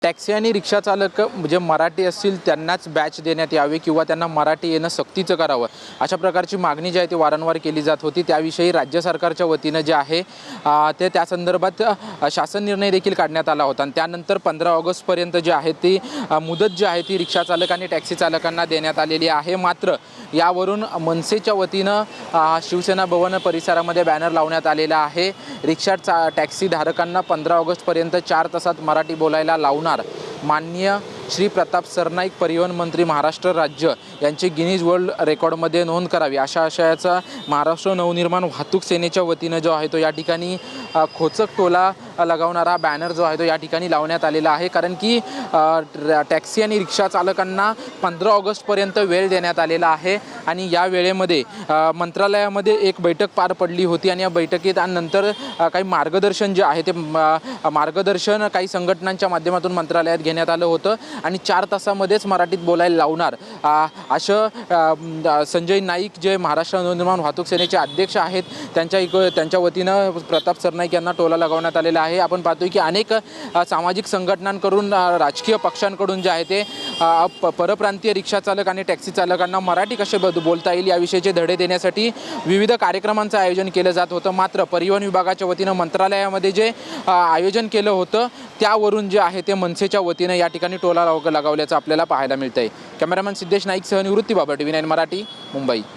Taxi आणि रिक्षा चालक जे मराठी असतील त्यांनाच बॅच देण्यात यावे किंवा त्यांना मराठी येणं सक्तीचं करावं, अशा प्रकारची मागणी जी आहे ती वारंवार केली जात होती। त्याविषयी राज्य सरकारच्या वतीनं जे आहे ते त्या संदर्भात शासन निर्णय देखील काढण्यात आला होता आणि त्यानंतर 15 ऑगस्टपर्यंत जे आहे ती मुदत जी आहे ती रिक्षा चालक आणि टॅक्सी चालकांना देण्यात आलेली आहे। मात्र यावरून मनसेच्या वतीनं शिवसेना भवन परिसरामध्ये बॅनर लावण्यात आलेला आहे। रिक्षा टॅक्सी धारकांना 15 ऑगस्टपर्यंत 4 तासात मराठी बोलायला लावणार माननीय श्री प्रताप सरनाईक परिवहन मंत्री महाराष्ट्र राज्य यांची गिनीज वर्ल्ड रेकॉर्डमध्ये नोंद करावी, अशा आशयाचा महाराष्ट्र नवनिर्माण वाहतूक सेनेच्या वतीनं जो आहे तो या ठिकाणी खोचक टोला लगावणारा बॅनर जो आहे तो या ठिकाणी लावण्यात आलेला आहे। कारण की टॅक्सी आणि रिक्षा चालकांना 15 ऑगस्टपर्यंत वेळ देण्यात आलेला आहे आणि या वेळेमध्ये मंत्रालयामध्ये एक बैठक पार पडली होती आणि या बैठकीत नंतर काही मार्गदर्शन जे आहे ते मार्गदर्शन काही संघटनांच्या माध्यमातून मंत्रालयात घेण्यात आलं होतं आणि 4 तासामध्येच मराठीत बोलायला लावणार असं संजय नाईक जे महाराष्ट्र नवनिर्माण वाहतूक सेनेचे अध्यक्ष आहेत त्यांच्या वतीनं प्रताप सरनाईक यांना टोला लगावण्यात आलेला आहे। आपण पाहतोय की अनेक सामाजिक संघटनांकडून राजकीय पक्षांकडून जे आहे ते परप्रांतीय रिक्षा चालक आणि टॅक्सी चालकांना मराठी कसे बोलता येईल याविषयीचे धडे देण्यासाठी विविध कार्यक्रमांचं आयोजन केलं जात होतं। मात्र परिवहन विभागाच्या वतीनं मंत्रालयामध्ये जे आयोजन केलं होतं त्यावरून जे आहे ते मनसेच्या वतीनं या ठिकाणी टोला लगावल्याचं आपल्याला पाहायला मिळतंय। कॅमेरामॅन सिद्धेश नाईकसह निवृत्ती बाबर, TV9 मराठी, मुंबई।